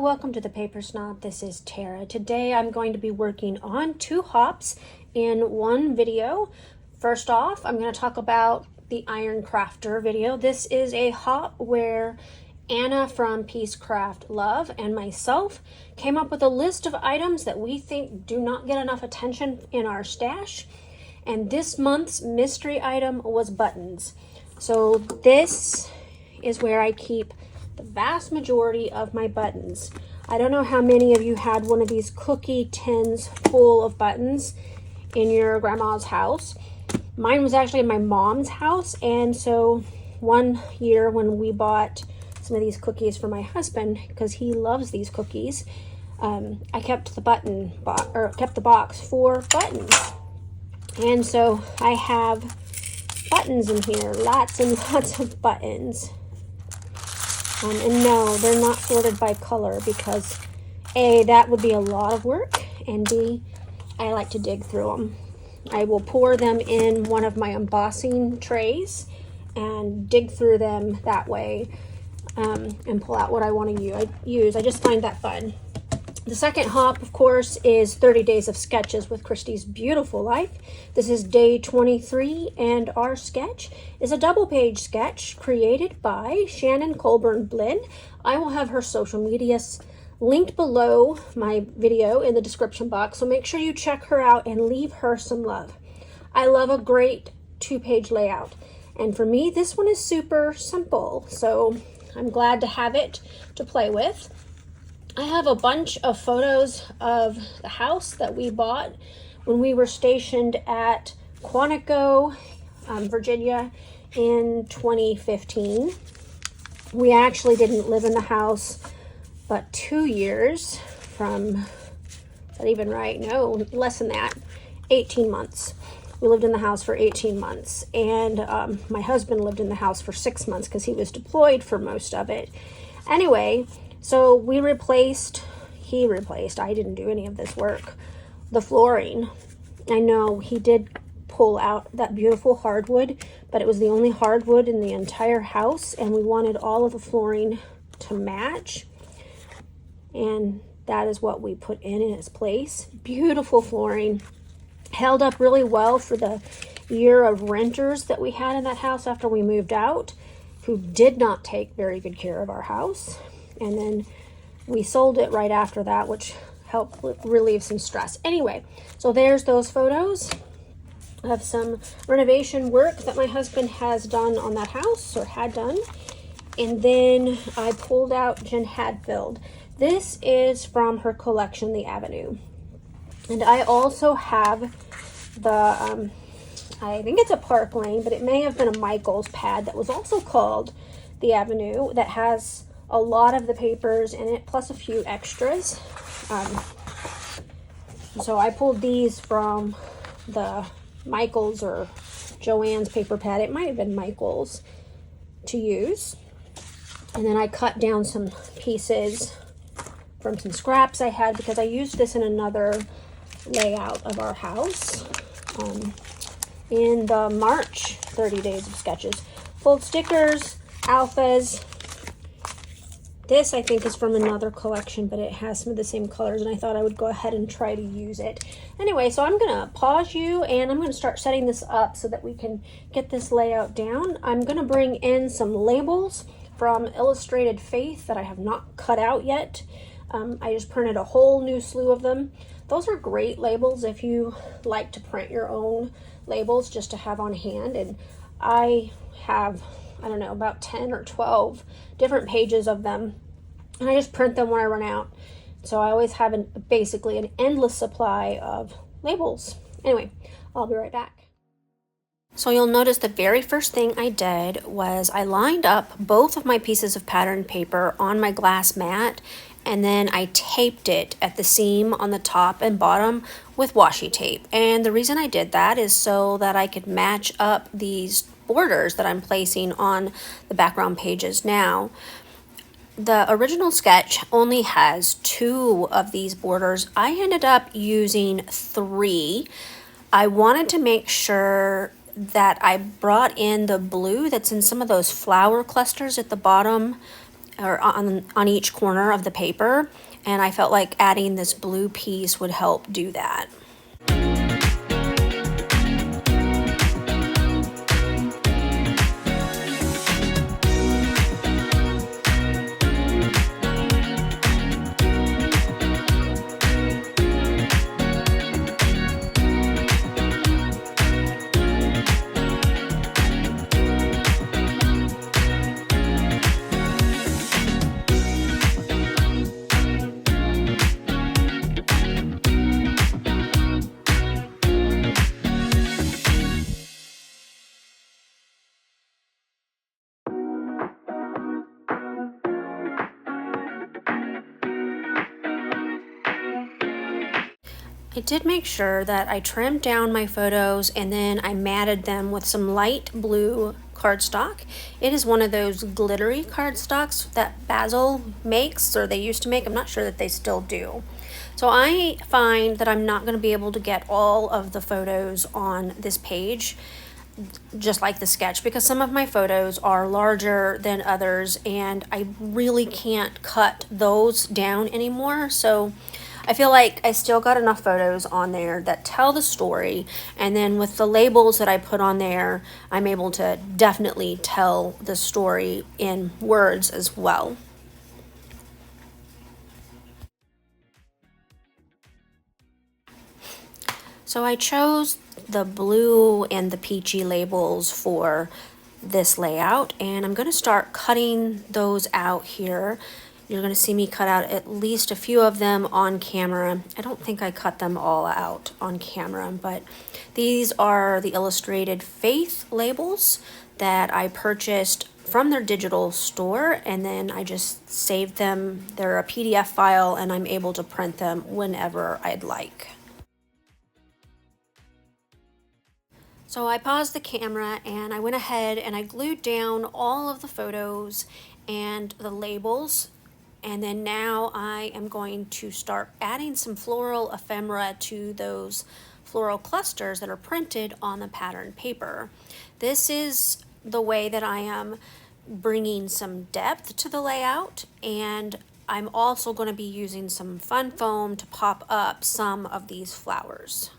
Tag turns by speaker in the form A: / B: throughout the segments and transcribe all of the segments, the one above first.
A: welcome to the Paper Snob. This is Tara. Today I'm going to be working on 2 hops in one video. First off, I'm going to talk about the Iron Crafter video. This is a hop where Anna from Peacecraft Love and myself came up with a list of items that we think do not get enough attention in our stash. And this month's mystery item was buttons. So this is where I keep the vast majority of my buttons. I don't know how many of you had one of these cookie tins full of buttons in your grandma's house. Mine was actually in my mom's house, and so one year when we bought some of these cookies for my husband, because he loves these cookies, I kept the box for buttons. And so I have buttons in here, lots and lots of buttons. And no, they're not sorted by color because A, that would be a lot of work, and B, I like to dig through them. I will pour them in one of my embossing trays and dig through them that way and pull out what I want to use. I just find that fun. The second hop, of course, is 30 Days of Sketches with Christy's Beautiful Life. This is day 23, and our sketch is a double-page sketch created by Shannon Colburn Blinn. I will have her social medias linked below my video in the description box, so make sure you check her out and leave her some love. I love a great 2-page layout, and for me, this one is super simple, so I'm glad to have it to play with. I have a bunch of photos of the house that we bought when we were stationed at Quantico, Virginia in 2015. We actually didn't live in the house but 2 years from, is that even right? No, less than that, 18 months. We lived in the house for 18 months, and my husband lived in the house for 6 months because he was deployed for most of it. Anyway, so he replaced, I didn't do any of this work, the flooring. I know he did pull out that beautiful hardwood, but it was the only hardwood in the entire house, and we wanted all of the flooring to match. And that is what we put in its place. Beautiful flooring. Held up really well for the year of renters that we had in that house after we moved out, who did not take very good care of our house. And then we sold it right after that, which helped relieve some stress. Anyway, so there's those photos of some renovation work that my husband has done on that house, or had done. And then I pulled out Jen Hadfield. This is from her collection, The Avenue. And I also have the, I think it's a Park Lane, but it may have been a Michaels pad that was also called The Avenue, that has a lot of the papers in it, plus a few extras. So I pulled these from the Michaels or Joann's paper pad. It might have been Michaels to use. And then I cut down some pieces from some scraps I had because I used this in another layout of our house in the March 30 Days of Sketches. Full stickers, alphas. This, I think, is from another collection, but it has some of the same colors, and I thought I would go ahead and try to use it. Anyway, so I'm going to pause you, and I'm going to start setting this up so that we can get this layout down. I'm going to bring in some labels from Illustrated Faith that I have not cut out yet. I just printed a whole new slew of them. Those are great labels if you like to print your own labels just to have on hand, and I have, I don't know, about 10 or 12 different pages of them, and I just print them when I run out. So I always have basically an endless supply of labels. Anyway, I'll be right back. So you'll notice the very first thing I did was I lined up both of my pieces of pattern paper on my glass mat, and then I taped it at the seam on the top and bottom with washi tape. And the reason I did that is so that I could match up these borders that I'm placing on the background pages now. The original sketch only has 2 of these borders. I ended up using 3. I wanted to make sure that I brought in the blue that's in some of those flower clusters at the bottom or on each corner of the paper, and I felt like adding this blue piece would help do that. I did make sure that I trimmed down my photos and then I matted them with some light blue cardstock. It is one of those glittery cardstocks that Basil makes, or they used to make. I'm not sure that they still do. So I find that I'm not going to be able to get all of the photos on this page, just like the sketch, because some of my photos are larger than others and I really can't cut those down anymore. So I feel like I still got enough photos on there that tell the story, and then with the labels that I put on there, I'm able to definitely tell the story in words as well. So I chose the blue and the peachy labels for this layout, and I'm going to start cutting those out here. You're going to see me cut out at least a few of them on camera. I don't think I cut them all out on camera, but these are the illustrated faith labels that I purchased from their digital store, and then I just saved them. They're a PDF file and I'm able to print them whenever I'd like. So I paused the camera and I went ahead and I glued down all of the photos and the labels. And then now I am going to start adding some floral ephemera to those floral clusters that are printed on the pattern paper. This is the way that I am bringing some depth to the layout, and I'm also going to be using some fun foam to pop up some of these flowers.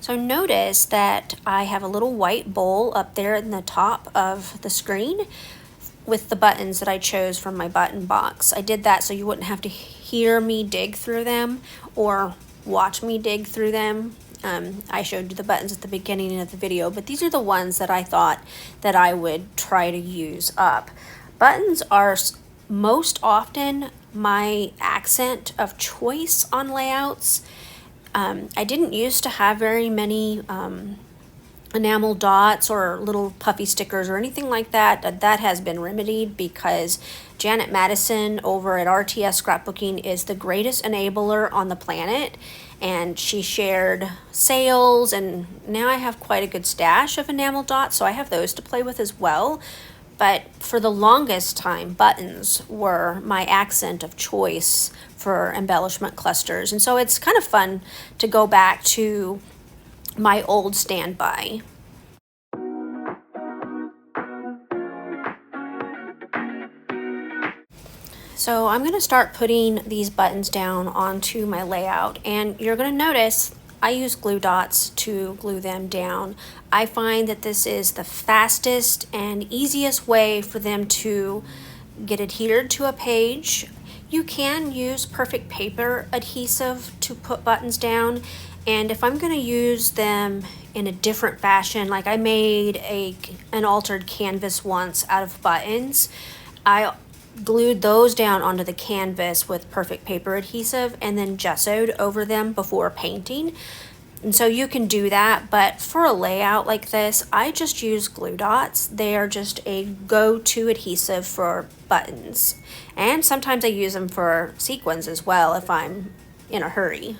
A: So notice that I have a little white bowl up there in the top of the screen with the buttons that I chose from my button box. I did that so you wouldn't have to hear me dig through them or watch me dig through them. I showed you the buttons at the beginning of the video, but these are the ones that I thought that I would try to use up. Buttons are most often my accent of choice on layouts. I didn't used to have very many enamel dots or little puffy stickers or anything like that. That has been remedied because Janet Madison over at RTS Scrapbooking is the greatest enabler on the planet, and she shared sales, and now I have quite a good stash of enamel dots, so I have those to play with as well. But for the longest time, buttons were my accent of choice for embellishment clusters, and so it's kind of fun to go back to my old standby. So I'm going to start putting these buttons down onto my layout, and you're going to notice I use glue dots to glue them down. I find that this is the fastest and easiest way for them to get adhered to a page. You can use perfect paper adhesive to put buttons down, and if I'm going to use them in a different fashion, like I made an altered canvas once out of buttons, I glued those down onto the canvas with perfect paper adhesive and then gessoed over them before painting. And so you can do that, but for a layout like this, I just use glue dots. They are just a go-to adhesive for buttons. And sometimes I use them for sequins as well if I'm in a hurry.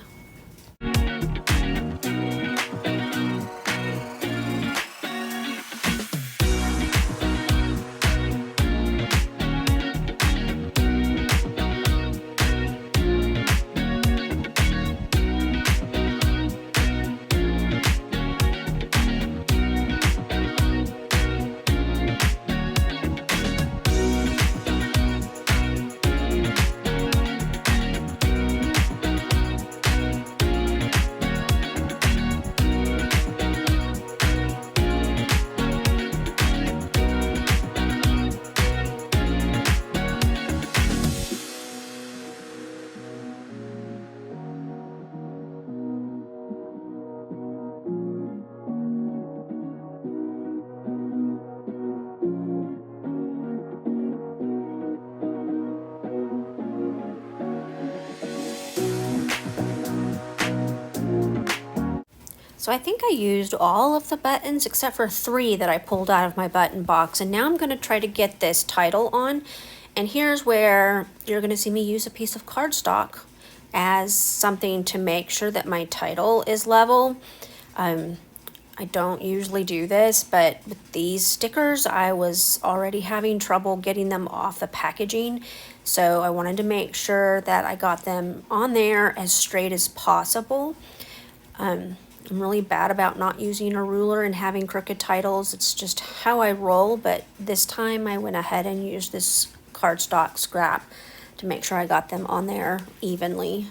A: So I think I used all of the buttons except for 3 that I pulled out of my button box. And now I'm going to try to get this title on. And here's where you're going to see me use a piece of cardstock as something to make sure that my title is level. I don't usually do this, but with these stickers, I was already having trouble getting them off the packaging. So I wanted to make sure that I got them on there as straight as possible. I'm really bad about not using a ruler and having crooked titles. It's just how I roll, but this time I went ahead and used this cardstock scrap to make sure I got them on there evenly.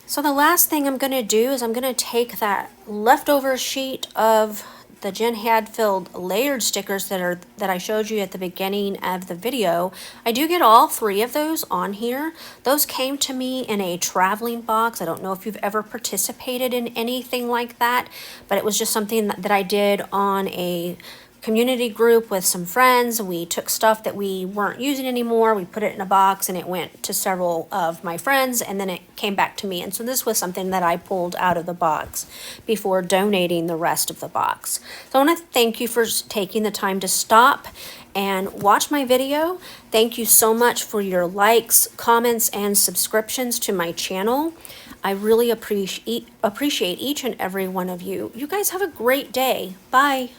A: So the last thing I'm going to do is I'm going to take that leftover sheet of the Jen Hadfield layered stickers that I showed you at the beginning of the video. I do get all 3 of those on here. Those came to me in a traveling box. I don't know if you've ever participated in anything like that, but it was just something that I did on a community group with some friends. We took stuff that we weren't using anymore, we put it in a box, and it went to several of my friends, and then it came back to me. And so this was something that I pulled out of the box before donating the rest of the box. So I want to thank you for taking the time to stop and watch my video. Thank you so much for your likes, comments, and subscriptions to my channel. I really appreciate each and every one of you. You guys have a great day. Bye.